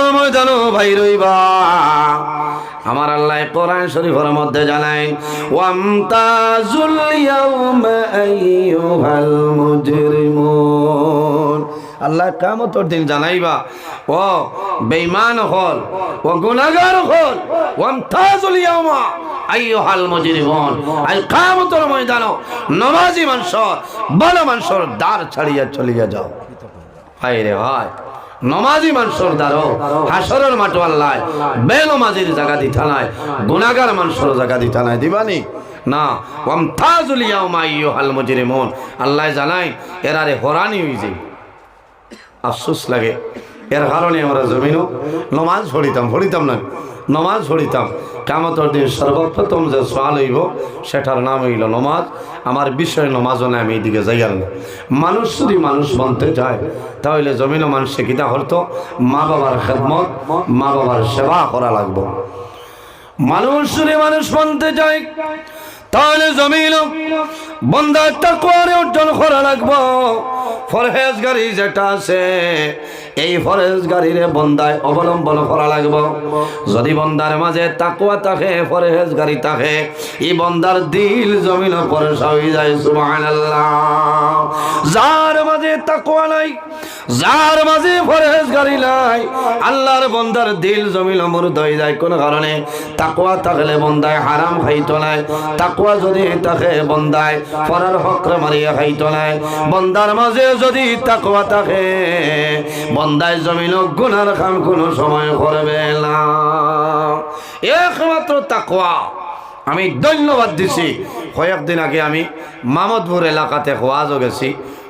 কিয়ামতের ময়দানে ভাই রইবা আমার আল্লাহ কোরআন শরীফের মধ্যে জানায় ওয়ামতাজুল ইয়াউমা আইয়ুহাল মুজরিমুন আল্লাহ কিয়ামতের দিন জানাইবা ও বেঈমান হল ও গুনাহগার হল ওয়ামতাজুল ইয়াউমা আইয়ুহাল মুজরিমুন আল কিয়ামতের ময়দানে নামাজি মানুষ ভালো মানুষের দ্বার ছাড়িয়া চলিয়া যাও হায় রে ভাই নমাজি মানুষের দ্বারও হাসরের মাঠে আল্লাহ বেনমাজির জায়গা দিতা নাই গুনাহগার মানুষের জায়গা দিতা নাই দিবানি না ওয়ামতাজুল ইয়াউমা আইয়ুহাল মুজরিমুন আল্লাহ জানাই এরারে হরানি হই যাই আফসোস লাগে এর কারণে আমরা জমিনও নমাজ পড়িতাম না নমাজ পড়িতাম কিয়ামতের দিন সর্বপ্রথম যে সওয়াল হইব সেটার নাম হইল নমাজ আমার বিষয় নমাজও না আমি এদিকে যাইয়াল না মানুষ যদি মানুষ বনতে যায় তাহলে জমিনও মানুষে কিতা হতো মা বাবার খেদমত মা বাবার সেবা করা লাগবে মানুষ যদি মানুষ বনতে যায় তাহলে জমিনও বন্দার তাকওয়ারে অর্জন করা লাগবে ফরহেজগারি যেটা আছে এই ফরহেজগারিরে বন্দায় অবলম্বন করা লাগবে যদি বন্দার মাঝে তাকওয়া থাকে ফরহেজগারি থাকে এই বন্দার দিল জমিনে পরশা হয়ে যায় সুবহানাল্লাহ যার মাঝে তাকওয়া নাই যার মাঝে ফরহেজগারি নাই আল্লাহর বন্দার দিল জমিনে মুর্দ হয়ে যায় কোন কারণে তাকওয়া থাকলে বন্দায় হারাম খাইতো না তাকওয়া যদি থাকে বন্দায় পরের হকরে মারিয়া খাইতো না বন্দার মাঝে যদি তাকওয়া থাকে বন্দায় জমিন গুনার কাম কোন সময় করবে না একমাত্র তাকওয়া আমি ধন্যবাদ দিছি কয়েকদিন আগে আমি মামদপুর এলাকাতে ওয়াজও গেছি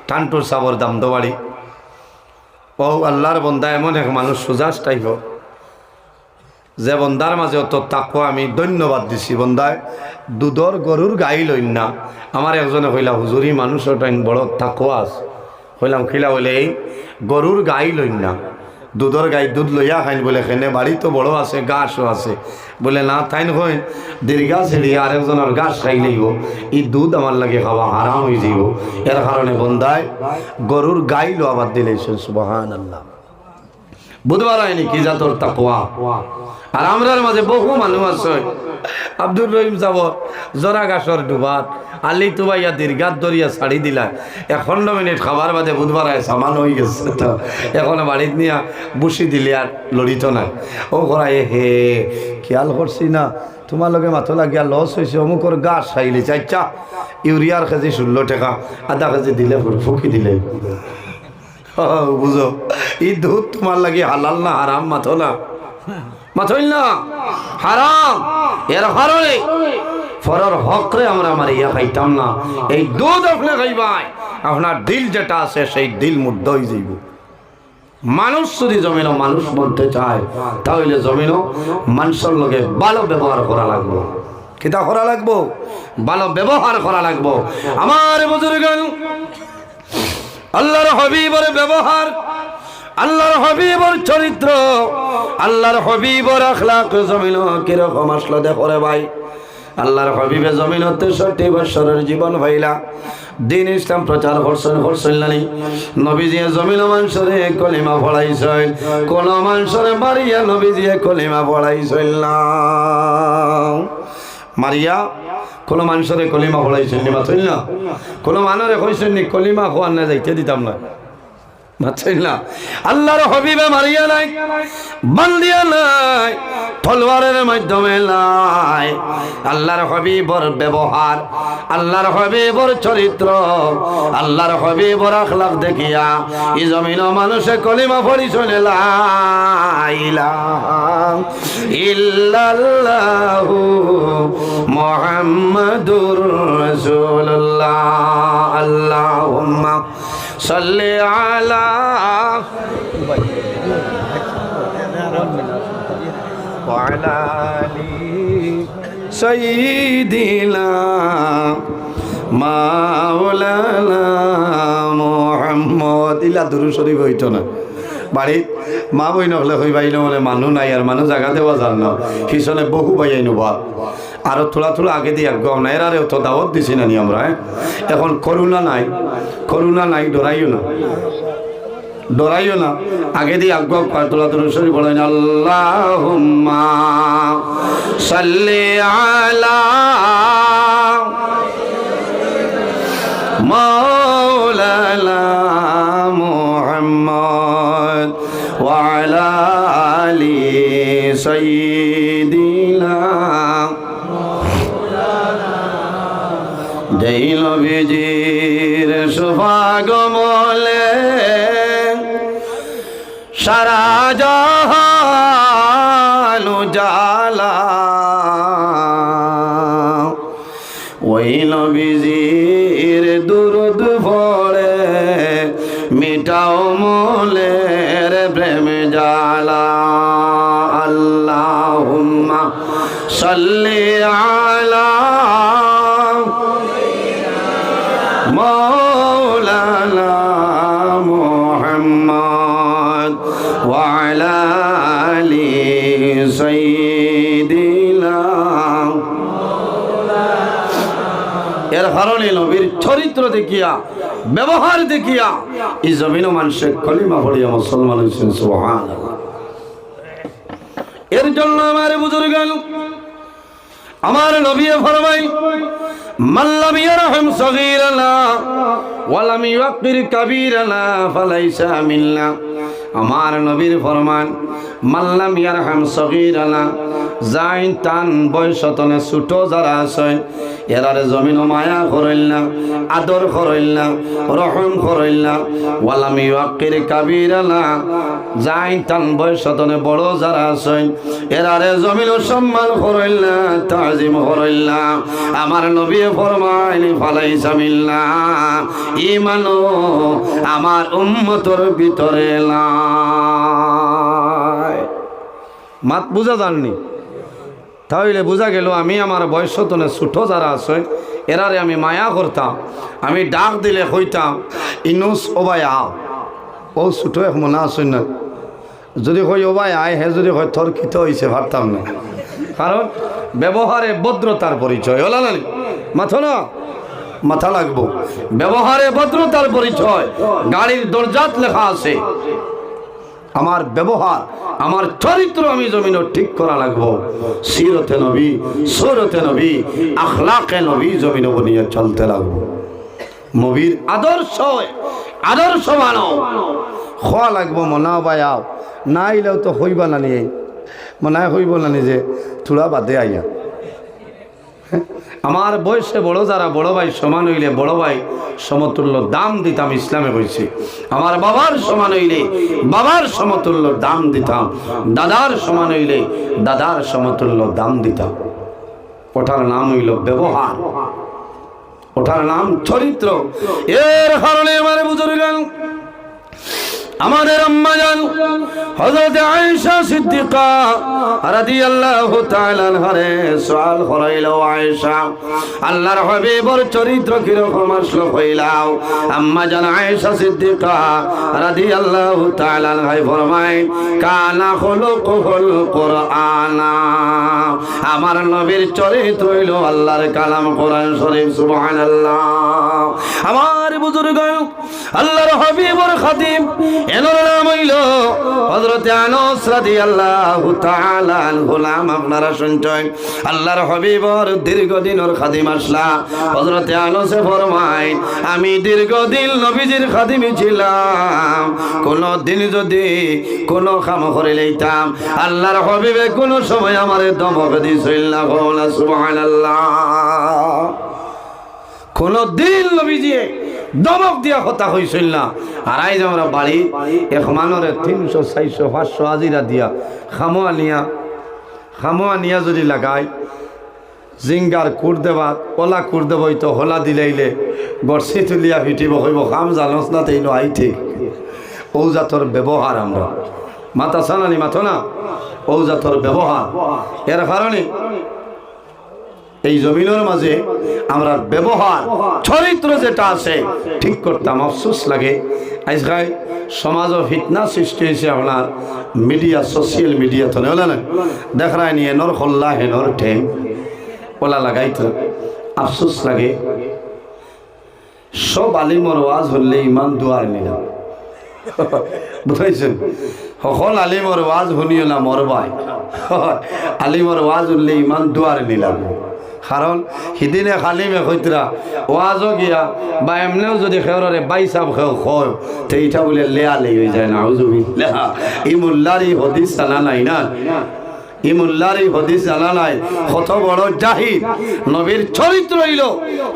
টান্টুর সাবর দামদবাড়ি ও আল্লাহর বন্দা এমন এক মানুষ সুজাস টাইপ যে বন্দার মাঝে অত তাকওয়া আমি ধন্যবাদ দিছি বন্দায় দুধর গরুর গাই লইন না আমার একজনে কইলা হুজুরি মানুষের টাইম বড় তাকওয়া আছে কইলাম খিলা বলে এই গরুর গাই লইন না দুধর গাই দুধ লইয়া খাইন বলে খেনে বাড়ি তো বড় আছে গাছও আছে বলে না তাইন হই দীর্ঘা ছেড়ে আরেকজনের গাছ খাই লইব এই দুধ আমার লাগে খাওয়া হারাম হয়ে যাইব এর কারণে বন্দায় গরুর গাই লো আবার দিলেছেন সুবহানাল্লাহ বুধবার হয়নি কি জাতর তাকওয়া আর আমরার মাঝে বহু মানুষ আছে আব্দুর রহিম সাহেব জরা গাছর ডুবাত আলি তুবাইয়া দীর্ঘাত দরিয়া ছাড়ি দিলা 15 মিনিট খাবার বাদে বুধবার আয় সামান হয়ে গেছে তো এখন বাড়িত নিয়া বসি দিলে আর লড়িত না ও করাই হে খেয়াল করছি না তোমার লগে মাথো লাগিয়া লস হয়েছে অমুকর গাছ খাইলে চাইচা ইউরিয়ার কেজি 16 টাকা আধা কেজি দিলে ফুকি দিলে বুঝো এই দুধ তোমার লাগে হালাল না হারাম মাথো না মাথইল না হারাম এর কারণে ফরর হকরে আমরা মারিয়া খাইতাম না এই দুধ আপনি খাইবাই আপনার দিল যেটা আছে সেই দিল মুগ্ধ হয়ে যাইব মানুষ যদি জমিনও মানুষ বলতে চায় তাহলে জমিনও মানুষের লগে ভালো ব্যবহার করা লাগবে কিতা করা লাগবো ভালো ব্যবহার করা লাগবো আমার বুজুর্গণ আল্লাহর হাবিবের ব্যবহার আল্লাহর হাবিবের চরিত্র আল্লাহর হাবিবের আখলাক জমিন কিরকম আসলো দেখো রে ভাই আল্লাহর হাবিবে জমিন 63 বছরের জীবন ভাইলা দিন ইসলাম প্রচার করছেন নবীজি জমিন মানুষরে কলিমা পড়াইছেন কোন মানুষরে মারিয়া নবীজি কলিমা পড়াইছেন না মারিয়া কোন মানুষরে কলিমা পড়াইছেন নি মাথইল না কোন মানুষরে কইছেন নি কলিমা খোয়ান না যাইতে দিতাম না আল্লাহর হাবিবে মারিয়া নাই বান্দিয়া নাই তলোয়ারের মাধ্যমে নাই আল্লাহর হাবিবর ব্যবহার আল্লাহর হাবিবর চরিত্র আল্লাহর হাবিবর আখলাক দেখিয়া এই জমিন মানুষে কলিমা পড়ি চলে লা ইলাহা ইল্লাল্লাহু মুহাম্মাদুর রাসূলুল্লাহ আল্লাহুম্মা সাল্লি আলা ওয়া আলা আলি সাইয়্যিদিনা মাওলানা মুহাম্মদ ইলা দুরূদ শরীফ হইতো না বাড়িত মা বই নহলে হই ভাই নহলে মানুষ নাই আর মানুষ জায়গা দেওয়া যান না পিছনে বহু ভাই আইনু বাদ আরো থোড়া আগে দিয়ে গম নাই এরারে তো দাওয়াত দিছি না নি আমরা এখন করোনা নাই ডরাইও না ডরাইও না, আগে দিয়ে আগ্রহ তোলা তোর শরীর বলেন আল্লাহুম্মা সাল্লি আলা মাওলানা মুহাম্মদ ওয়া আলা আলি সাইয়্যিদিনা জৈল বিজির সুভাগমলে সারা জাহান উজালা ওই নবীজির দুরুদ পড়ে মিটাও মোলের প্রেম জালা আল্লাহুম্মা সাল্লি আলা মাওলানা মুহাম্মদ ওয়া আলা আলি সাইয়্যিদিনা। এর কারণে নবীর চরিত্র দেখিয়া, ব্যবহার দেখিয়া এই জমিনও মানুষের কলিমা পড়িয়া মুসলমান হয়েছেন। সুবহানাল্লাহ। এর জন্য আমার বুজুর্গান, আমার নবী ফরমাই মান লাম ইয়ারহাম সগীরানা ওয়া লাম ইউক্কির কাবীরানা ফালাইসা মিন্না। আমার নবীর ফরমান মান লাম ইয়ারহাম সগীরানা, যাই তান বয়সতনে ছোট যারা আছে এরারে জমিন মায়া করইল না, আদর করইল না, রহম করইল না। ওয়া লাম ইউক্কির কাবীরানা, যাই তান বয়সতনে বড় যারা আছে এরারে জমিন সম্মান করইল না, তাজিম করইল না। আমার নবী ফরমাইনি ফালাইসা মিন্না, ঈমানও আমার উম্মতের ভিতরে নাই। মাত বুঝা জাননি? তাহলে বোঝা গেল আমি আমার বয়সতনে ছোট যারা আছে এরারে আমি মায়া করতাম, আমি ডাক দিলে কইতাম ইনুস ওবাই আও, ও ছোট এক মনে আসেন না। যদি কই ওবাই আয়, হে যদি কয় তোর কিত হয়েছে ভাবতাম না। কারণ ব্যবহারে ভদ্রতার পরিচয় হলো না, মাথো না মাথা লাগবো। ব্যবহারে ভদ্রতার পরিচয় গাড়ির দরজাত লেখা আছে। আমার ব্যবহার, আমার চরিত্র আমি জমিনও ঠিক করা লাগবো। সিরতে নবী, সুরতে নবী, আখলাকে নবী জমিনও বনিয়ে চলতে লাগবো। নবীর আদর্শ, আদর্শ মানো খোয়া লাগবো। মনা বায়াও না আইলেও তো হইবা না, নিয়ে মনে হইব না নিজে থোড়া বাদে আইয়া। আমার বয়সে বড় যারা বড় ভাই সমান হইলে বড় ভাই সমতুল্য দাম দিতাম, ইসলামে কইছে। আমার বাবার সমান হইলে বাবার সমতুল্য দাম দিতাম, দাদার সমান হইলে দাদার সমতুল্য দাম দিতাম। ওটার নাম হইল ব্যবহার, ওটার নাম চরিত্র। এর কারণে আমার বুজুর্গান, আমাদের আম্মা জান হযরত আয়েশা সিদ্দিকা রাদিয়াল্লাহু তাআলা আনহারে সওয়াল করাইল, আয়েশা আল্লাহর হাবিবের চরিত্র কি রকম আসলো কইলাও। আম্মা জান আয়েশা সিদ্দিকা রাদিয়াল্লাহু তাআলা আনহা ফরমায় কানা খুলুকুল কুরআনা, আমার নবীর চরিত্র হইল আল্লাহর কালাম কোরআন শরীফ। সুবহানাল্লাহ। আমার বুজুর্গ আল্লাহর হাবিবের খাদিম এনার নাম হইল হযরত আনাস রাদিয়াল্লাহু তাআলা আনহু। নাম আপনারা শুনছেন। আল্লাহর হাবিবের দীর্ঘদিনের খাদিম আসলা। হযরত আনাসে ফরমায় আমি দীর্ঘদিন নবীজির খাদিমই ছিলাম, কোন দিন যদি কোন কাম করে লইতাম আল্লাহর হাবিবে কোন সময় আমারে ধমক দিছিল না। বলা সুবহানাল্লাহ। কোন দিন নবীজি দমক দিয়া কথা হইছিল না। আর আইজ আমরা বাড়ি এক মানরে 300 400 500 হাজিরা দিয়া খামোয়া নিয়া যদি লাগাই জিঙ্গার কুর দেবা ওলা কুর দেব, তো হোলা দিলাইলে গড়ছি তুলিয়া ফিটিব, হইব খাম জানস না তেইল আই ঠিক। ও জাতর ব্যবহার আমরা মাথা সানানি মাথো না, ও জাতর ব্যবহার। এর কারণে এই জমিনের মাঝে আমরা ব্যবহার চরিত্র যেটা আছে ঠিক করতাম। আফসোস লাগে আজকাল সমাজও ফিতনা সৃষ্টি হয়েছে আপনার মিডিয়া, সোশ্যাল মিডিয়া তো হলে না দেখায় নিয়ে নর খোল্লা হেনর ঠেং ওলা লাগাইত। আফসোস লাগে সব আলিমর ওয়াজ হলে ইমান দুয়ার নিলাম, বুঝাইছেন সকল আলিমর ওয়াজ শুনিও না মরবাই আলিমর ওয়াজ উঠলে ইমান দুয়ারে নিলাম কারণ সিদিনে খালিমে কইতরা ওয়াজও গিয়া বা এমনিও যদি খেওরে বাইসাব খেও হয় তো এইটা বলে লেয়া লে হয়ে যায় না লেহা ই মোল্লারি হদিস জানা নাই না ই মোল্লারি হদিস জানা নাই কত বড় জাহিদ নবীর চরিত্র হইল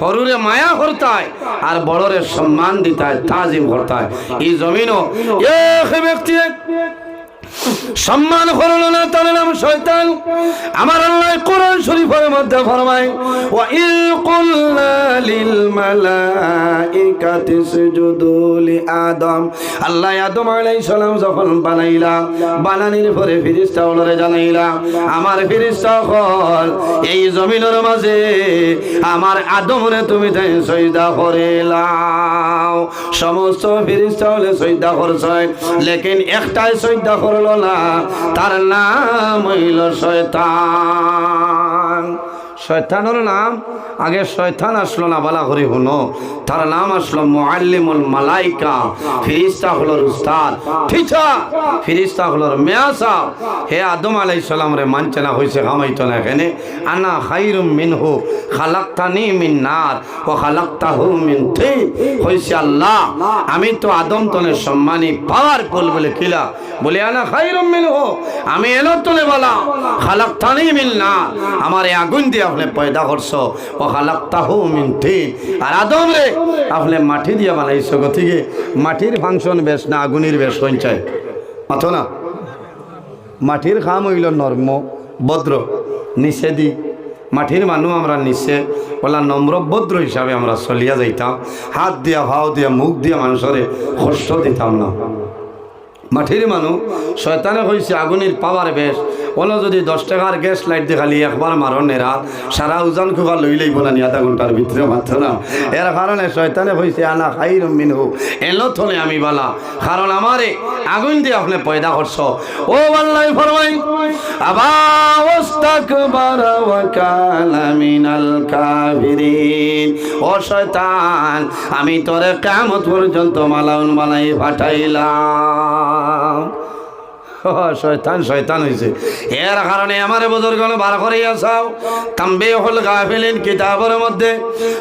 হরুরে মায়া করতায় আর বড়রে সম্মান দিতায় তাজিম করতায় এই জমিনও এক ব্যক্তি সম্মান করল না তার নাম শয়তান আমার আল্লাহ কোরআন শরীফের মধ্যে ফরমায় ওয়া ইল কুলনা লিল মালাইকাতি ইসজুদু লি আদম আল্লাহ আদম আলাইহিস সালাম যখন বানাইলা বানানির পরে ফেরেশতা ওলরে জানাইলা আমার ফেরেশতা হল এই জমিনের মাঝে আমার আদমরে তুমি তাই সজদা করিলাও সমস্ত ফেরেশতা হলে সজদা করছে লেকিন একটাই সজদা করলো না তার নাম হইল শয়তান শয়তানের নাম আগে শয়তান আসলো না বালা করে শুনো তার নাম আসলো মুআল্লিমুল মালাইকা ফেরেশতা হলোর উস্তাদ টিচার ফেরেশতা হলোর মেয়াসা হে আদম আলাইহিস সালাম রে মানছে না হইছে খামাইতো না এখানে আনা খায়রুম মিনহু খালাকতানি মিন নার ওয়া খালাকতাহু মিন তিন হইছে আল্লাহ আমি তো আদম তনে সম্মানী পাওয়ারফুল বলে কিলা বলে আনা খায়রুম মিনহু আমি এলো তলে বলা খালাকতানি মিন নার আমার আগুন দিয়ে আপনি পয়দা করছো ও খালাকতাহু মিন তিন আর আদম রে আপনি মাটি দিয়ে বানাইছো গতিকে মাটির ফাংশন বেশ না আগুনের বেশ সঞ্চয় মাথো না মাটির খাম হইল নর্ম ভদ্র নিষেধি মাটির মানুষ আমরা নিচে ওলা নম্র ভদ্র হিসাবে আমরা চলিয়া যাইতাম হাত দিয়া ভাও দিয়া মুখ দিয়া মানুষের কষ্ট দিতাম না মাটির মানুষ শয়তানে হয়েছে আগুনের পাওয়ার বেশ ওলো যদি 10 টাকার গ্যাস লাইট দেখালি একবার মারণে রাত সারা উজান খুবা লই লইব না নি আধা ঘন্টার ভিতরে মাত্র না এর কারণে শয়তানে হয়েছে আনা খাইরুম মিনহু এলো থলে আমি বালা কারণ আমারে আগুন দিয়ে আপনি পয়দা করছো ও আল্লাহ ফরমাই আবা ওয়াস্তাকবারা ওয়া কানা মিনাল কাফিরিন ও শয়তান আমি তোরে কিয়ামত পর্যন্ত মালাউন বানাই পাঠাইলাম শয়তান শয়তান হয়েছে এর কারণে আমার বুজুর্গণ বার করিয়া চাও তামবিহুল গাফিলিন কিতাবের মধ্যে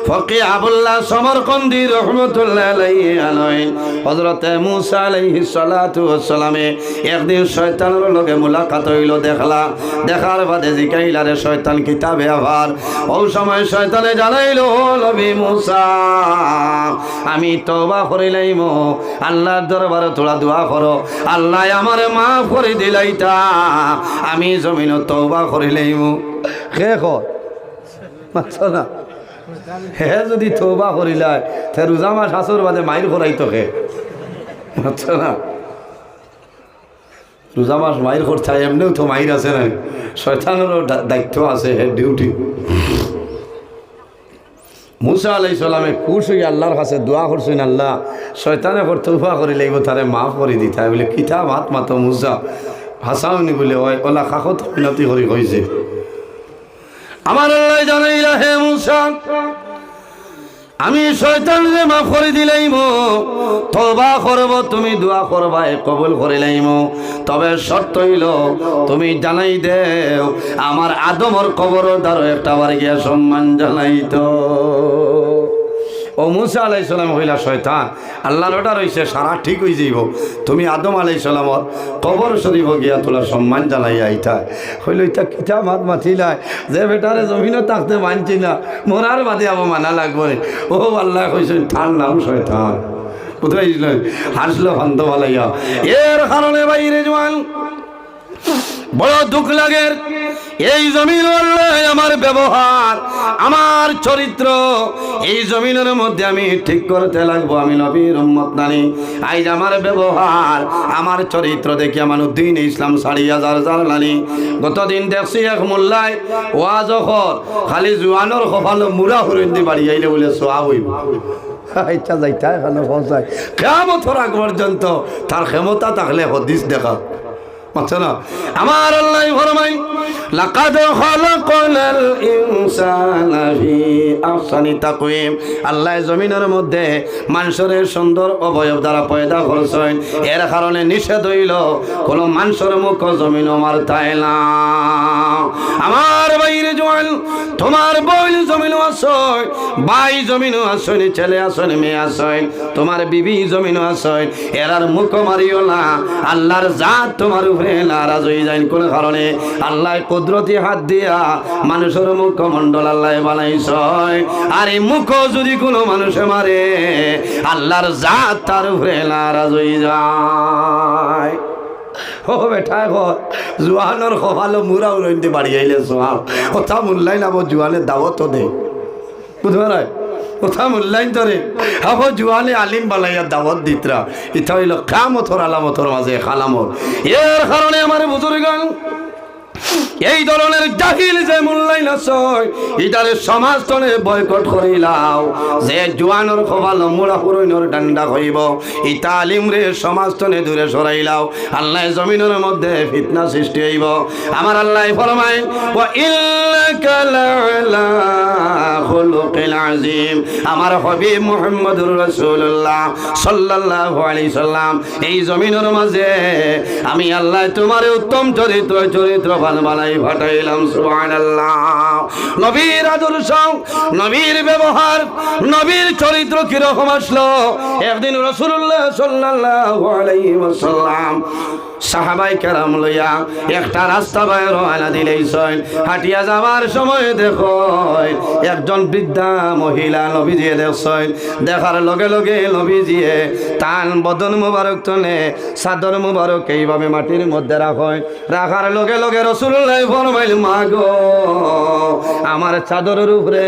ফকি আবুল্লাহ সমরকন্দি রহমাতুল্লাহ আলাইহি হযরত মুসা আলাইহিস সালাতু ওয়াস সালামে একদিন শয়তানের লগে মুলাকাত হইল দেখলা দেখার বাদে জিকাইলারে শয়তান কিতাবে আবার ওই সময় শয়তানে জানাইলো নবী মুসা আমি তওবা করিলাম আল্লাহর দরবারে তোরা দোয়া করো আল্লাহ আমারে মাফ করে দিলাইতা আমি জমিন তওবা করিলাম হে কর মাত্র না হে যদি তওবা করিলাই তে রোজা মাস আসর বাদে মাইর করাইতো হে মাত্র না রোজা মাস মাইর করতে এমনিও তো মাইর আছে না শয়তানেরও দায়িত্ব আছে হে ডিউটি মুসা আলাইহিস সালামে খুশ হয়ে আল্লাহর কাছে দোয়া করছেন আল্লাহ শয়তানে পর তওবা করে লইব তারে মাফ করে দিতে বলে কিতাব হাত মাতো মুসা হাসাউনি বলে ওই ওলা খাখত বিনতি করে কইছে আমার আল্লাহ জানাইলা হে মুসা আমি শয়তানকে মাফ করে দিলাইম তওবা করব তুমি দোয়া করবা কবুল করিলাইম তবে শর্ত হইল তুমি জানাই দেও আমার আদমর কবর দ্বারা একটা বার গিয়া সম্মান জানাইতো ও মুসা আলাইহিস সালাম হইলা শয়তান আল্লাহর অর্ডার হইছে সারা ঠিক হই যাইব তুমি আদম আলাইহিস সালামর কবর শরীফ গিয়া তোলা সম্মান জানাই আইতা হইল এটা কিতাব হাত মাতিলা যে বেটারে জমিনে থাকতে মানছি না মরার বাদে আবার মানা লাগবে ও আল্লাহ কইছেন তার নাম শয়তান কোথায় হাসলো ফান্ত ভালাইয়া এর কারণে বাইরে জওয়ান বড় দুঃখ লাগে এই জমিন আমার ব্যবহার আমার চরিত্র এই জমিনের মধ্যে আমি ঠিক করতে লাগবো আমি নবীর উম্মত নানি আজ আমার ব্যবহার আমার চরিত্র দেখি আমার উদ্দিন ইসলাম ছাড়িয়া যার যার নানি গতদিন দেখছি এক মোল্লায় ওয়াজ কর খালি জোয়ানোর কপাল মুড়া হরিন্দি বাড়ি আইলে বলে সোয়া হইব ইচ্ছা যাইতা এখানে পৌঁছায় কিয়ামতের আগ পর্যন্ত তার ক্ষমতা থাকলে হদিস দেখা না আমার আল্লাহ ফরমাই লাকাদ খালাকনাল ইনসানা ফি আহসানি তাকওয়িম আল্লাহ জমিনের মধ্যে মানুষের সুন্দর অবয়ব দ্বারা পয়দা করছেন এর কারণে নিষেধ হইল কোন মানুষের মুখ জমিন মারতাই না আমার বাইরে জোয়ান তোমার বই জমিন আছে ভাই জমিন আছে ছেলে আছে মেয়ে আছে তোমার বিবি জমিন আছে এরার মুখ মারিও না আল্লাহর জাত তোমার উপরে নারাজ হয়ে যায় কোন কারণে আল্লাহ কুদরতি হাত দিয়া মানুষের মুখমণ্ডল আল্লাহ বানাইছে আর এই মুখ যদি কোনো মানুষে মারে আল্লাহর জাত তার উপরে নারাজ হয়ে যায় ও বেটা ঘর জোয়ানোর খোয়ালো মুরা উড়াইতে বাড়ি আইলে সোহাব কথা মূল্যায়ন আবার জোয়ানের দাওয়াতও দে বুঝতে পারায় কথা মূল্যায়ন ধরে আবার জোয়ানে আলিম বালাইয়ার দাওয়াত দিতরা ইটা হইল কামতর আলামতর মাঝে খালামত এর কারণে আমার বুজুর্গান এই ধরনের জাহিল যে মূল্যায়ন আছে এটারে সমাজ তনে বয়কট করিলাও যে জোয়ানোর খোয়ালো মুড়া পুরইনর ডান্ডা হইব এই তালিম রে সমাজ তনে দূরে সরাইলাও আল্লাহ জমিনের মধ্যে ফিতনা সৃষ্টি হইব আমার আল্লাহ ফরমায় ওয়া ইন্নাকা লাআলা খুলুকিল আযীম আমার হাবিব মুহাম্মদুর রাসূলুল্লাহ সাল্লাল্লাহু আলাইহি সাল্লাম এই জমিনের মাঝে আমি আল্লাহ তোমার উত্তম চরিত্র বানাই পাঠাইলাম সুবহানাল্লাহ নবীর আদর্শ নবীর ব্যবহার নবীর চরিত্র কি রকম আসলো একদিন রাসূলুল্লাহ সাল্লাল্লাহু আলাইহি ওয়াসাল্লাম সাহাবাই কেরাম লইয়া একটা রাস্তা বাইর রওনা দিলেইছেন হাঁটিয়া যাওয়ার সময় দেখো একজন বৃদ্ধা মহিলা নবীজিয়ে দেখছেন দেখার লগে লগে নবীজিয়ে তান বদন মুবারক তনে চাদর মুবারক এইভাবে মাটির মধ্যে রাখার লগে লগে রাসূলুল্লাহ ফরমাইল মা গো আমার চাদরের উপরে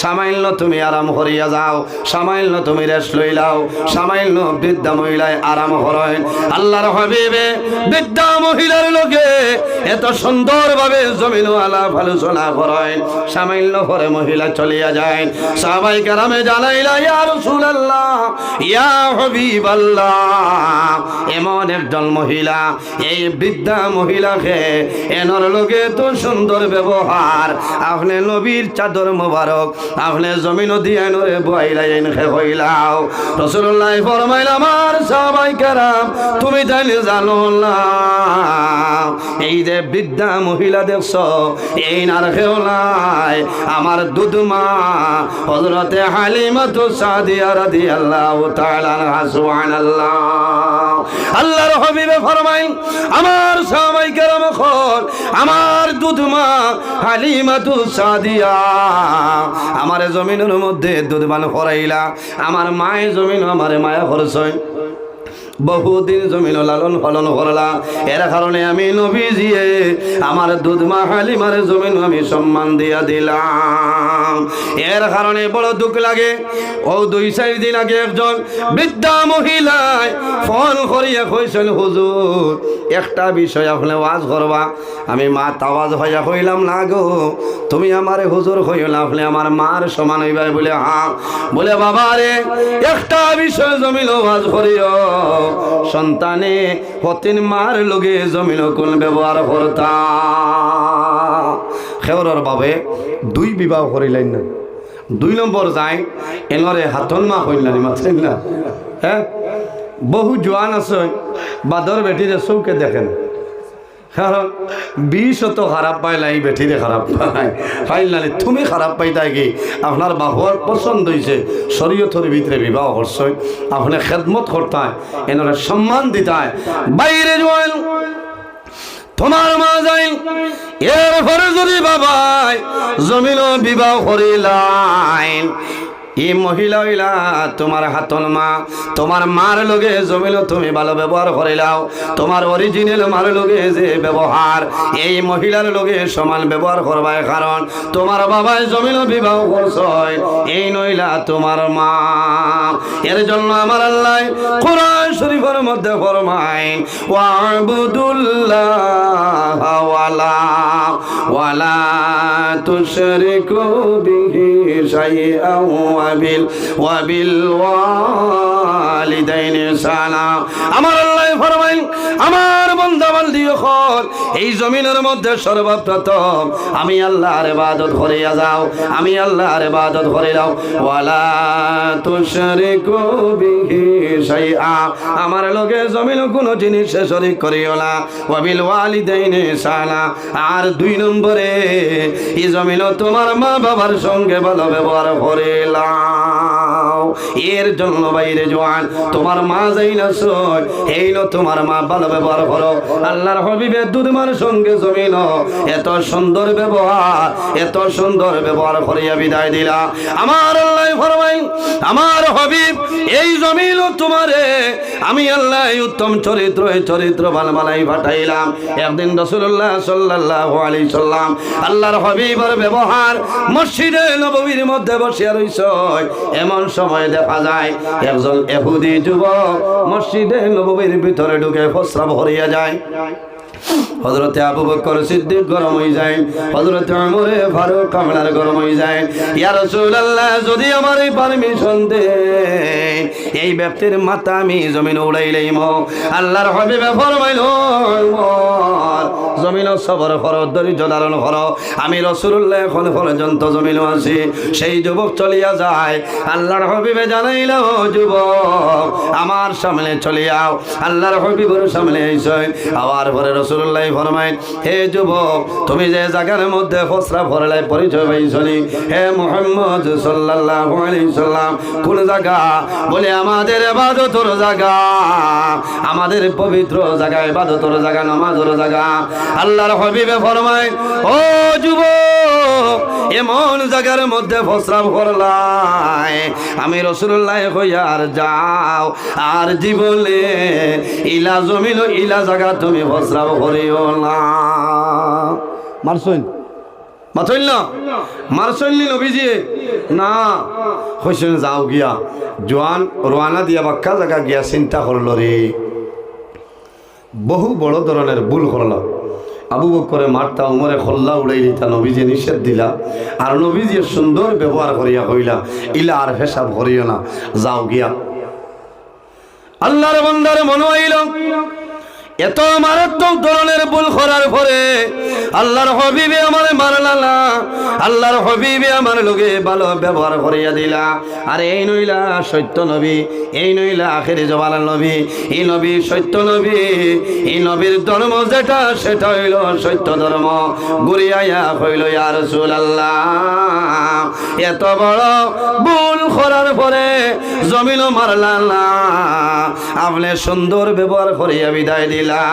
সামান্য তুমি আরাম করিয়া যাও সামান্য তুমি রেস্ট লইলাও সামান্য বৃদ্ধা মহিলায় আরাম করেন আল্লাহর হাবিবে বৃদ্ধা মহিলার লোকে এত সুন্দরভাবে জমিন আলাপ আলোচনা করেন সামান্য করে মহিলা চলিয়া যায় সাহাবাই কেরামে জানাইলা ইয়া রাসূলুল্লাহ ইয়া হাবিবাল্লাহ এমন একজন মহিলা এই বৃদ্ধা মহিলাকে এনর লোকে তো সুন্দর ব্যবহার আপনি নবীর চাদর মোবারক আপনি জমিন দিয়ে নরে বইলাইন হইলাও রাসূলুল্লাহ ফরমাইল আমার সাহাবাই কেরাম তুমি জানি জানো না এই যে বৃদ্ধা মহিলা দেখছ এই নার খেওলাই আমার দুধমা হযরতে হালিমাতু সাদিয়া রাদিয়াল্লাহু তাআলা আনহা সুবহানাল্লাহ আল্লাহর হাবিবে ফরমাইন আমার সাহাবায়ে কেরাম খল আমার দুধমা হালিমাতু সাদিয়া আমার জমিনের মধ্যে দুধবান করাইলা আমার মায়ে জমিন আমারে মায়া করছই বহুদিন জমিন লালন পালন করলা এর কারণে আমি নবীজিয়ে আমার দুধমা হালিমার জমিন আমি সম্মান দিয়া দিলাম এর কারণে বড় দুঃখ লাগে ও 2-4 দিন আগে একজন বৃদ্ধা মহিলায় ফোন করিয়া কইছেন হুজুর একটা বিষয় আপনি ওয়াজ করবা আমি মা তাওয়াজ হইয়া কইলাম না গো তুমি আমারে হুজুর কইলা আপনি আমার মার সমান হইবাই বলে হ্যাঁ বলে বাবা রে একটা বিষয় জমিন ওয়াজ করিও সন্তানে হতেন মার লগে জমিন কোন ব্যবহার করতা খেওরার বাবে 2 বিবাহ করিলেন না 2 নম্বর যায় এনরে হাতন মা কইলেন মাছেন না হ্যাঁ বহু জোয়ান আছে বাদর বেটিরে চৌকে দেখেন কারণ 20 তো খারাপ পাইলে এই বেঠিরে খারাপ পাই ফাইনালি তুমি খারাপ পাইতাই কি আপনার বাহুর পছন্দ হয়েছে শরীয়তের ভিতরে বিবাহ করছই আপনি খেদমত করতায় এনারা সম্মান দিতায় বাইরে জোয়ান তোমার মা যাই এরপরে যদি বাবাই জমিন বিবাহ করিলাইন এই মহিলা হইলা তোমার হাতন মা তোমার মার লগে জমিল তুমি ভালো ব্যবহার করিলাও তোমার অরিজিনাল মার লগে যে ব্যবহার এই মহিলার লগে সমান ব্যবহার করবায় কারণ তোমার বাবাই জমিল বিবাহ করছয় এই নইলা তোমার মা এর জন্য আমার আল্লাহ কোরআন শরীফের মধ্যে ফরমায় ওয়াবুদুল্লাহ ওয়ালা তুশরিকু বিহি শাইআন ওয়া বিল ওয়ালিদাইনি ইহসানা। আমার আল্লাহ ফরমাইল, আমার বান্দা বান্দি হল এই জমিনের মধ্যে সর্বপ্রথম আমি আল্লাহর ইবাদত করিয়া যাও, আমি আল্লাহর ইবাদত করে যাও। ওয়ালা তুশরিকু বিহি শাইআ, আমার লগে জমিন কোনো জিনিস শরীক করিও না। ওয়া বিল ওয়ালিদাইনি ইহসানা, আর 2 নম্বরে এই জমিন তোমার মা বাবার সঙ্গে ভালো ব্যবহার করিলাও। এর জন্য বাইরে জওয়ান তোমার মা যাই না সই এইলো তোমার মা ভালো ব্যবহার করো। আল্লাহর হাবিবের দুধমার সঙ্গে জমিন এত সুন্দর ব্যবহার, এত সুন্দর ব্যবহার করিয়া বিদায় দিলা। আমার আল্লাহ ফরমাইন, আমার হাবিব এই জমিন তোমারে আমি আল্লাহ উত্তম চরিত্র বানাই পাঠাইলাম। একদিন রাসূলুল্লাহ সাল্লাল্লাহু আলাইহি সাল্লাম আল্লাহর হাবিবের ব্যবহার মসজিদে নববীর মধ্যে বসিয়া রইছে। এমন সময় দেখা যায় একজন ইহুদি যুবক মসজিদে নববীর ভিতরে ঢুকে প্রস্রাব করিয়া যায়। হযরতে আবু বকর সিদ্দিক গরম হয়ে যায়, হযরতে ওমর ফারুক কামলার গরম হয়ে যায়। ইয়া রাসূলুল্লাহ, যদি আমার এই পারমিশন দেন এই ব্যক্তির মাথা আমি জমিন উড়াইলাম। আল্লাহর হাবিব ফরমাইল, জমিন সবর করো, ধৈর্য ধারণ করো, আমি রাসূলুল্লাহ এখন পর্যন্ত জমিন আছি। সেই যুবক চলিয়া যায়। আল্লাহর হাবিবে জানাইল, যুবক আমার সামনে চলে যাও। আল্লাহর হাবিবের সামনে আইছে। আবার পরে রাসূলুল্লাহ ফরমায়, হে যুবক, তুমি যে জায়গার মধ্যে প্রস্রাব করলাই পরিচয় পাইছনি, হে মুহাম্মদ সাল্লাল্লাহু আলাইহি সাল্লাম কোন জায়গা? বলে আমাদের ইবাদতের জায়গা, আমাদের পবিত্র জায়গা, ইবাদতের জায়গা, নামাজের জায়গা। আল্লাহর হাবিবে ফরমায়, ও যুবক, এমন জায়গার মধ্যে প্রস্রাব করলাই আমি রাসূলুল্লাহ কইয়া আর যাও, আর জীবনে ইলা জমিল ইলা জায়গা তুমি প্রস্রাব করিও না। মারছইন মাথইল না, মারছইলি নবীজি না, কইছেন যাও গিয়া জোয়ান রওনা দিয়া বাক্কা জায়গা গিয়া চিন্তা করলো রে, বহু বড় ধরনের ভুল করলাম। আবু বকরে মারতা, উমরে খল্লা উড়াই দিতা, নবীজি নিষেধ দিলা, আর নবীজি সুন্দর ব্যবহার করিয়া কইলা ইলা আর হিসাব করিও না, যাও গিয়া। আল্লাহর বান্দার মনে হইল এত মারাত্মক ধরনের ভুল করার পরে আল্লাহর হাবিবে আমার মারলা না, আল্লাহর হাবিবে আমার লগে ভালো ব্যবহার করিয়া দিলা। আর এই নইলা সত্য নবী, এই নইলা আখেরি জবানার নবী, এই নবী সত্য নবী, এই নবীর ধর্ম যেটা সেটা হইল সত্য ধর্ম। গুরিয়াইয়া কইল, ইয়া রাসূলুল্লাহ, এত বড় ভুল করার পরে জমিনও মারলা না, আপনি সুন্দর ব্যবহার করিয়া বিদায় দিলা।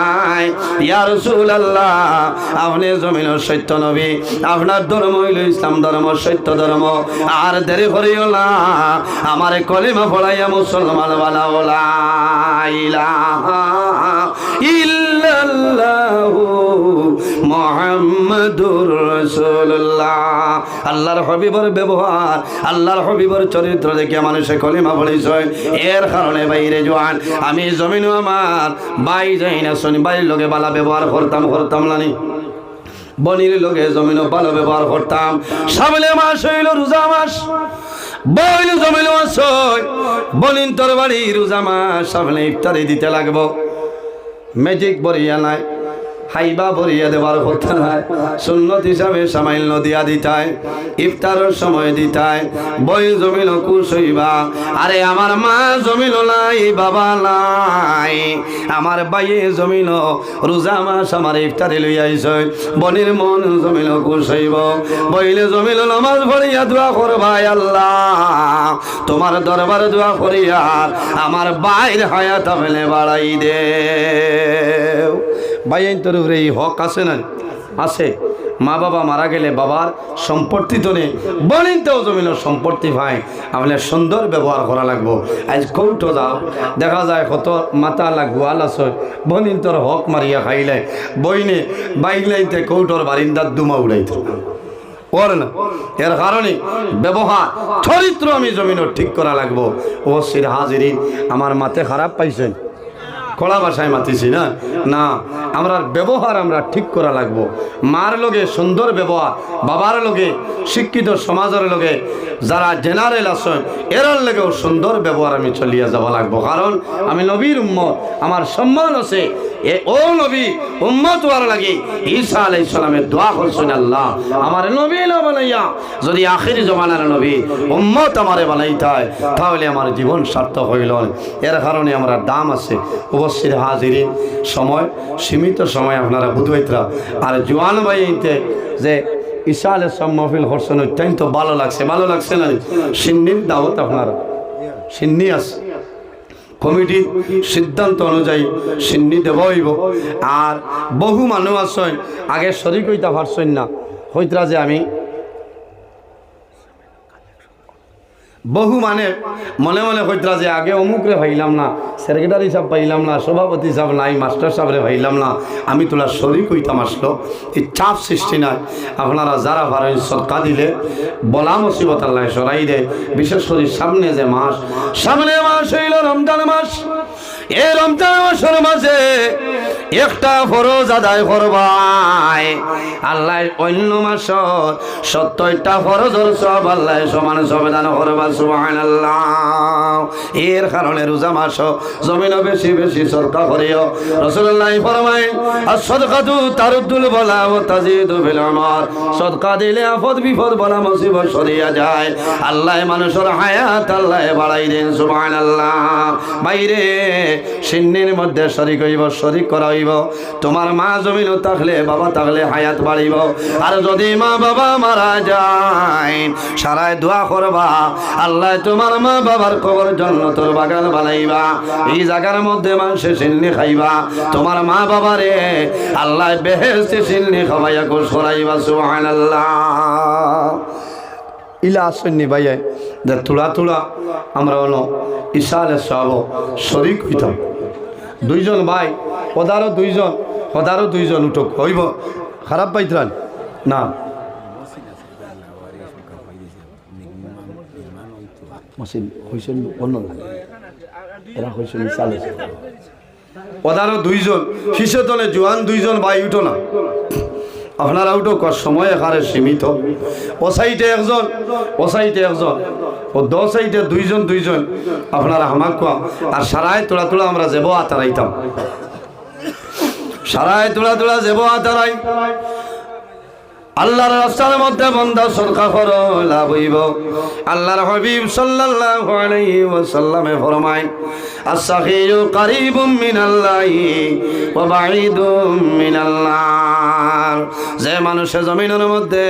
ইয়া রাসূলুল্লাহ, আপনি জমিনের সত্য নবী, আপনার ধর্ম হইল ইসলাম ধর্ম, সত্য ধর্ম। আর দেরি করিও না, আমার কলিমা পড়াইয়া মুসলমান বানাও, লা ইলাহা ইল্লাল্লাহু মুহাম্মাদুর রাসূলুল্লাহ। আল্লাহর হাবিবের ব্যবহার, আল্লাহর হাবিবের চরিত্র দেখে মানুষে কলিমা পড়েছে। এর কারণে বাইরে জওয়ান আমি জমিনও আমার বাই যাই না, শুনি বাইরের লোকে বালা ব্যবহার করতাম নানি, বনির লোকে জমিনও ভালো ব্যবহার করতাম। সামনে মাস হইল রোজা মাস, বইল জমিল মাস, বনিন তোর বাড়ি রোজা মাস, সামনে ইফতারি দিতে লাগবো। ম্যাজিক বরিয়া নাই, হাইবা বরিয়া দেবার কথা নাই, সুন্নত হিসাবে সামাইল দিয়া দিতায়, ইফতারের সময় দিতায়। বই জমিল কুশ হইবা, আরে আমার মা জমিল নাই, বাবা নাই, আমার বাইয়ে জমিল রোজা মাস আমার ইফতারি লই আইছে। বনির মন জমিল কুশ হইব, বইলে জমিল নামাজ পড়িয়া দোয়া করবাই, আল্লাহ তোমার দরবারে দোয়া করিয়া আমার বাইর হায়াত ফেলে বাড়াই দে। বাইন তোর উপরে এই হক আছে না? আছে। মা বাবা মারা গেলে বাবার সম্পত্তি তো নেই, বনিনতেও জমিনের সম্পত্তি ভাই, আপনার সুন্দর ব্যবহার করা লাগবো। আজ কৌটো যাও, দেখা যায় কত মাথা লাগবো আলাস, বনিন তোর হক মারিয়া খাইলে বইনে বাইক লাইতে কৌটোর বারিন্দার দুমা উড়াইত ওর না। এর কারণে ব্যবহার চরিত্র আমি জমিনের ঠিক করা লাগবো। ও সির হাজিরিন, আমার মাথে খারাপ পাইছেন, কড়া ভাষায় মাতিছি না না, আমরা ব্যবহার আমরা ঠিক করা লাগবো। মার লগে সুন্দর ব্যবহার, বাবার লগে, শিক্ষিত সমাজের লগে, যারা জেনারেল আছেন এরার লগেও সুন্দর ব্যবহার আমি চলিয়া যাব লাগবো। কারণ আমি নবীর উম্মত, আমার সম্মান আছে। ও নবী উম্মত হওয়ার লাগে ঈসা আলাইহিস সালামের দোয়া করছেন, আল্লাহ আমার নবী না বানাইয়া যদি আখির জমানার নবী উম্মত আমারে বানাইতে হয় তাহলে আমার জীবন সার্থক হইল। এর কারণে আমরা দাম আছে। উপস্থিত হাজিরিন, সময় সীমিত সময় আপনারা বুধবাইতরা আর জোয়ান ভাইতে যে ঈসা আলাইহিস সালাম মাহফিল করছেন অত্যন্ত ভালো লাগছে। ভালো লাগছে না? সিন্নির দাওয়াত আপনারা সিন্নি আছে, কমিটির সিদ্ধান্ত অনুযায়ী সিন্নি দেব হইব। আর বহু মানুষ আছেন আগে শরীক হইতে পারছেন না, হইতরা যে আমি বহু মানে মনে মনে হইতরা যে আগে অমুকরে ভাইলাম না, সেক্রেটারি হিসাব পাইলাম না, সভাপতি হিসাব নাই, মাস্টার সাহেবরে ভাইলাম না, আমি তোলা শরীক হইতাম আসলো। এই চাপ সৃষ্টি নাই। আপনারা যারা পারেন সদকা দিলে বলা মুসিবত আল্লাহ সরাই দেয়। বিশেষ করে সামনে যে মাস, সামনে মাস হইল রমজান মাস। এই রমজান মাসের মাঝে একটা ফরজ আদায় করবাই, আল্লাহ অন্য মাসত 70টা ফরজের সব আল্লাহ সমান সবেদান করবা। সুবহানাল্লাহ। এর কারণে রোজা মাস জমিনও বেশি বেশি সদকা করিও। রাসূলুল্লাহ ফরমায় as-সাদকাতু তারুদ্দুল বালা ওয়া তাজিদু ফিল উমর। সদকা দিলে আফত বিপদ বালা মুসিবত সরিয়া যায়। আল্লাহ মানুষের হায়াত আল্লাহ বাড়াই দেন। সুবহানাল্লাহ। বাইরে সিন্নির মধ্যে শরীক হইব, শরীক করা হইব। তোমার মা জমিন থাকলে বাবা থাকলে হায়াত বাড়িব। আর যদি মা বাবা মারা যায় সারায় দোয়া করবা, আল্লাহ তোমার মা বাবার কবর জান্নাতের বাগান বানাইবা। এই জায়গার মধ্যে মানুষে সিন্নি খাইবা, তোমার মা বাবারে আল্লাহ বেহেশতে সিন্নি খাওয়াইয়া খুশ করাইবা। সুবহানাল্লাহ। ইলা আসেননি ভাইয়া যে তোলা তোলা আমরা হলো ঈসা আলাইহিস সালাম শরীক হইতাম। দুইজন ভাই ওদারও দুইজন উঠক হইব, খারাপ পাইতরান না। ওদারও দুইজন শিশু তলে জোয়ান দুইজন ভাই উঠো না, আপনারা উঠো, সময় এখানে সীমিত। ও সাইডে একজন ও 10 সাইডে দুইজন আপনারা হামাক কোয়া। আর সারায় তোলা তোলা আমরা যাবো আতারাইতাম, সারায় তোলা তোলা যাবো আতারাই। আল্লাহর রাস্তার মধ্যে বান্দা সদকা করো, লাভ হইব। আল্লাহর হাবিব সাল্লাল্লাহু আলাইহি ওয়াসাল্লামে ফরমায় আস-সাখিয়ু কারীবুম মিনাল্লাহি ওয়া বাঈদুম মিনাল্লাহ। যে মানুষের জমিনের মধ্যে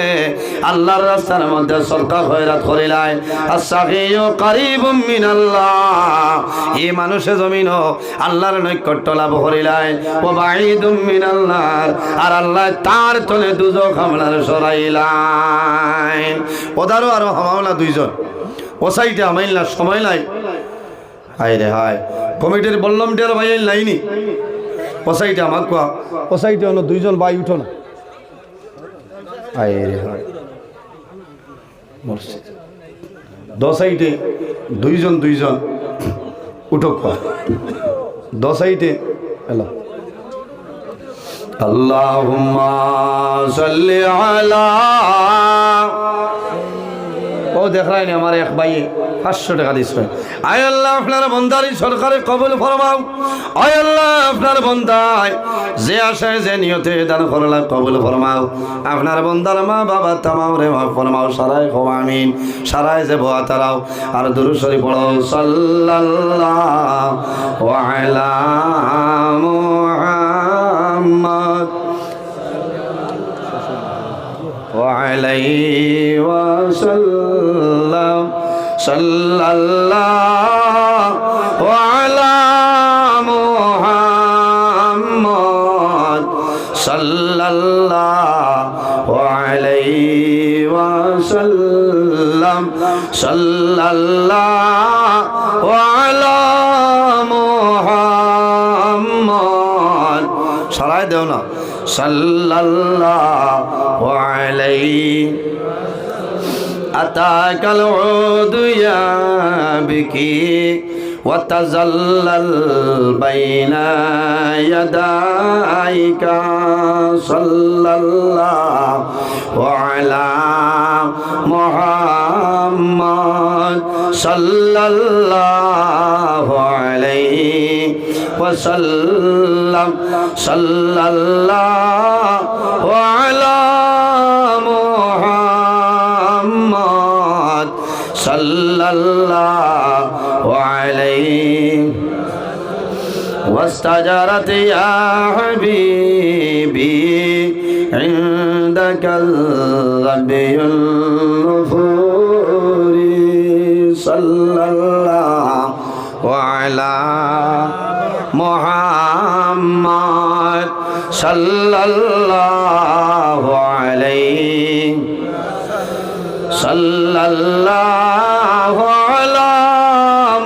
আল্লাহর রাস্তার মধ্যে সদকা খয়রাত করিলায়, আস-সাখিয়ু কারীবুম মিনাল্লাহ, এই মানুষের জমিনও আল্লাহর নৈকট্য লাভ করিলায়। ওয়া বাঈদুম মিনাল্লাহ, আর আল্লাহ তার তলে দুজক হামলার সরাইলাম। ওদারও আরো হামাওলা দুইজন ও সাইডে হামাইলা সময় নাই। হায় রে হায়, কমিটির বললাম ডের ভাই লাইনি ও সাইডে আমার কোয়া, ও সাইডে হলো দুইজন ভাই উঠো না। হায় রে হায়, দো সাইডে দুইজন উঠো কোয়া, দো সাইডে এলো। আল্লাহুম্মা সাল্লি আলা, ও দেখাই না আমার এক ভাই 500 টাকা দিছে। আয় আল্লাহ আপনার বন্দারি সরকারে কবুল ফরমাও। আয় আল্লাহ আপনার বন্দায় যে আশায় যে নিয়তে দান করলা কবুল ফরমাও। আপনার বন্দার মা বাবা তামাও রে মাফ ফরমাও। সারায় কও আমিন। সারায় যে বোয়া তারাও আর দুরূদ শরীফ পড়ো। সাল্লাল্লাহু আলা মুহাম্মদ وعليه وسلم صلى الله على محمد صلى الله عليه وسلم صلى الله على محمد সরাই দেও না। সাল্লাল্লাহু আলাইহি আতাকাল উদ ইয়া বিকি وتزلل بين يديك صلى الله على محمد صلى الله عليه وسلم صلى الله على محمد صلى الله عليه واستجرت يا حبيبي عندك الربي الغفور صلى الله على محمد صلى الله عليه صلى الله على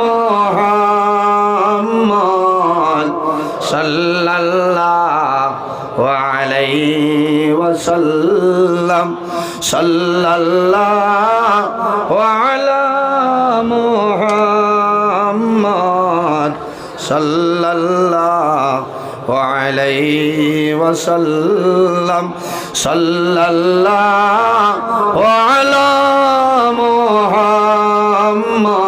محمد صلى الله عليه وسلم صلى الله على محمد صلى الله عليه وسلم صلى الله على محمد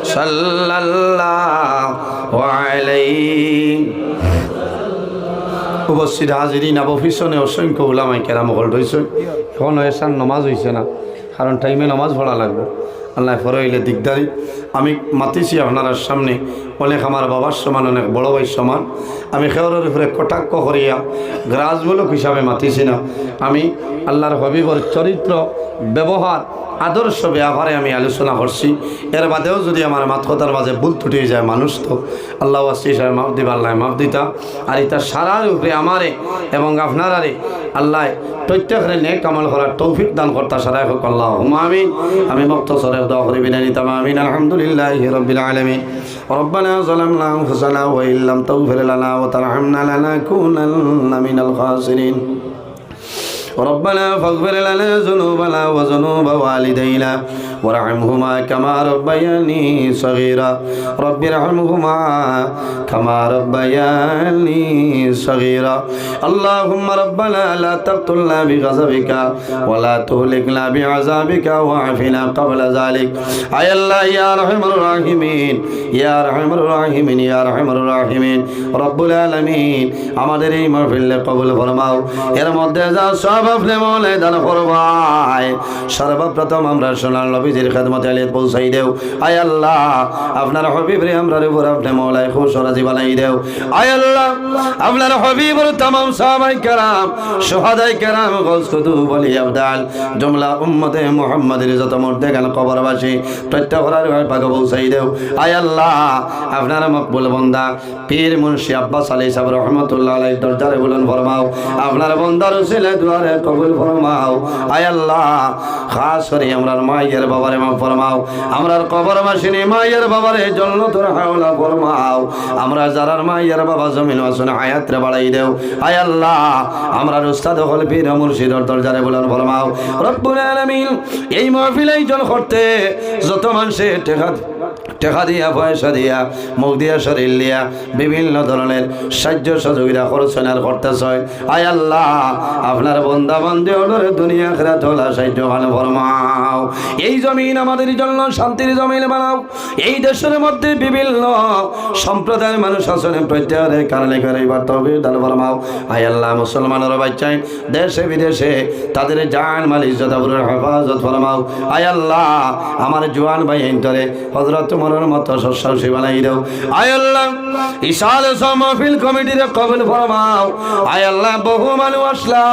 صلى الله عليه উপস্থিত হাজিরিন আবু পিছনে অসংখ্য উলামায়ে কেরাম হল রয়েছে এখন এসান নামাজ হয়েছে না কারণ টাইমে নামাজ পড়া লাগবে আল্লাহ ফরাইলে দিকদারি আমি মাতিছি আপনার সামনে অনেক আমার বাবার সমান অনেক বড় ভাই সমান আমি খেওরের উপরে কটাক্ষ করিয়া গ্রাসমূলক হিসাবে মাতিছি না আমি আল্লাহর হবিবর চরিত্র ব্যবহার আদর্শ ব্যাপারে আমি আলোচনা করছি এর বাদেও যদি আমার মাতকতার মাঝে ভুল ত্রুটি যায় মানুষ তো আল্লাহ সাহেব মাফ দিবা আল্লাহ মাফ দিতা আর এটা সারার উপরে আমারে এবং আপনারারে আল্লাহ প্রত্যেকের নেক আমল করার তৌফিক দান করতা সারাই হোক আল্লাহ আমিন আমি মুক্তসরে দোয়া করি বিনা নিতাম আমিন আলহামদুলিল্লাহি রাব্বিল আলামিন ربنا ظلمنا أنفسنا وإن لم تغفر لنا وترحمنا لنكونن من الخاسرين ربنا فاغفر لنا ذنوبنا وذنوب والدينا وارحمهما كما ربياني صغيرا رب ارحمهما كما ربياني صغيرا اللهم ربنا لا تقتلنا بغضبك ولا تهلكنا بعذابك واعفنا قبل ذلك اي الله يا ارحم الراحمين يا ارحم الراحمين يا ارحم الراحمين رب العالمين আমাদের এই মাহফিল কবুল ফরমাও এর মধ্যে যা সব আপনি মনে দান ফরমায় সর্বপ্রথম আমরা সোনার নবীজির খেদমতে আলিয়ত পৌঁছাই দেও আয় আল্লাহ আপনার হবিবরে আমরার উপর আপনি মওলায় খুশ রাজি বানাই দেও আয় আল্লাহ আপনার হবিবর तमाम সাহাবায়ে কেরাম শুহাদায়ে কেরাম গৌস কুতুব ওলি আবদাল জুমলা উম্মতে মুহাম্মাদের যত মরদে গান কবরবাসী প্রত্যেকের পাক পৌঁছাই দেও আয় আল্লাহ আপনার মকবুল বান্দা পীর মুন্সি আব্বাস আলী সাহেব রহমাতুল্লাহ আলাইহি দরজারে বুলন ফরমাও আপনার বান্দার উসিলে দুয়ারে কবুল ফরমাও আয় আল্লাহ খাস করে আমরার মায়ের বাবারে মাফ ফরমাও আমরার কবরবাসিনী মায়ের বাবারে জান্নাতুল হাওলা ফরমাও আমরা যারার মায়ের বাবা জমিন ওয়াসনে হায়াতরে বাড়াই দেও আয় আল্লাহ আমরার উস্তাদ হল পীর মুর্শিদর দরজারে বুলন ফরমাও রব্বুল আলামিন এই মাহফিল আয়োজন করতে যত মানুষে টাকা দিয়া পয়সা দিয়া মুখ দিয়া শরীর দিয়া বিভিন্ন ধরনের সাহায্য সহযোগিতা খরচনার করতেছে আয় আল্লাহ আপনার বান্দা বান্দী ওদের দুনিয়া আখিরাত হলা সাহায্য ভালো ফরমাও এই জমিন আমাদের জন্য শান্তির জমিন বানাও এই দেশের মধ্যে বিভিন্ন সম্প্রদায়ের মানুষ আছেন প্রত্যেকের কারণে করে এবার তৌফিক দান ফরমাও আয় আল্লাহ মুসলমানের বাচ্চাই দেশে বিদেশে তাদের জান মাল ইজ্জত আবরুর হেফাজত ফরমাও আয় আল্লাহ আমার জওয়ান ভাই এন্তরে হযরত মরর মতো সস্যাসী বানাই দাও আয় আল্লাহ ইসাল মাহফিল কমিটির কবুল ফরমাও আয় আল্লাহ বহু মানুষ আসলা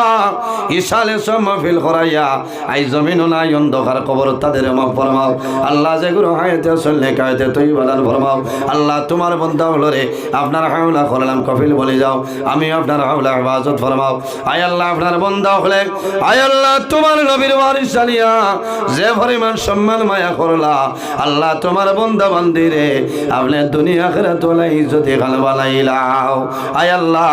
ইসাল মাহফিল করাইয়া আই জমিন নাই অন্ধকার কবর তাদের মাফ ফরমাও আল্লাহ যেগুলো হায়াতে চললে কায়তে তুই বাদান ফরমাও আল্লাহ তোমার বান্দা হলো রে আপনার হাওলা করলাম কফিল বলে যাও আমি আপনার হাওলা হেফাজত ফরমাও আয় আল্লাহ আপনার বান্দা হলে আয় আল্লাহ তোমার নবীর ওয়ারিস জানিয়া যে পরিমাণ সম্মান মায়া করলা আল্লাহ তোমার বান্দা বান্দিরে আপনি দুনিয়া আখিরাত ওয়ালা ইজ্জতে গাল বানাইলাও আয় আল্লাহ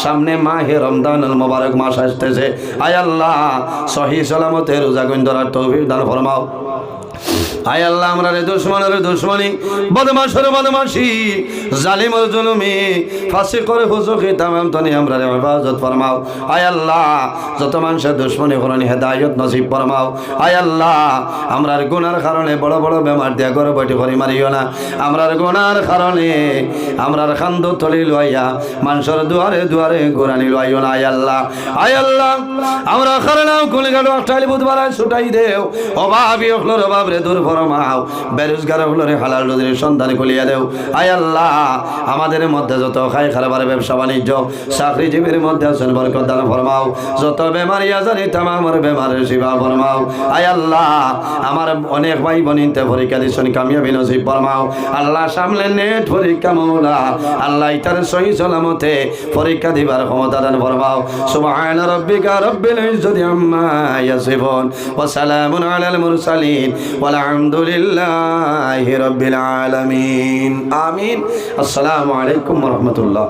সামনে মাহে রমজানুল মুবারক মাস আসতেছে আয় আল্লাহ সহি সালামতে রোজা গুণ ধরার তৌফিক দান ফরমাও আয় আল্লাহ আমরা রে দুশ্মনের দুশ্মনী, বদমাশের বদমাশি, জালিমের জুলুমি, ফাসিকের ফুসুকি তামাম তনি আমরা রে হেফাজত ফরমাও। আয় আল্লাহ যত মানুষের দুশ্মনী করনি হেদায়েত নসিব ফরমাও। আয় আল্লাহ আমরার গুনার কারণে বড় বড় বেমার দিয়া ঘরে বৈঠে করে মারিও না। আমরার গুনার কারণে আমরার খান্দ তলি লইয়া মানুষের দুয়ারে দুয়ারে গোরানি লইও না। আয় আল্লাহ, আয় আল্লাহ আমরা খারানাও কুলিগাড়ো আটাইলি বুধবার ছুটাই দেও, অভাবী হলোর অভাব রে দূর ফরমাও, বেরোজগার হলোরে হালাল রুজির সন্ধান খুলিয়া দেও। আয় আল্লাহ আমাদের মধ্যে যত খাই খারাপ ব্যবসা বাণিজ্য চাকরিজীবীর মধ্যে আছেন বরকত দান ফরমাও। যত বেমারি আজানি তামামের বেমারের সেবা ফরমাও। আয় আল্লাহ আমার অনেক ভাই বোনিতে পরীক্ষা দিচ্ছেন, কামিয়াবি নসিব ফরমাও। আল্লাহ সামনে নেট পরীক্ষা মৌলা, আল্লাহ ইতার সহি সালামতে পরীক্ষা দিবার ক্ষমতা দান ফরমাও। সুবহান রাব্বিকা রব্বিল ইজ্জতি আম্মা ইয়াসিফুন ওয়া সালামুন আলাল মুরসালিন ওয়াল হামদুলিল্লাহি রাব্বিল আলামিন। আমিন। আসসালামু আলাইকুম ওয়া রাহমাতুল্লাহ।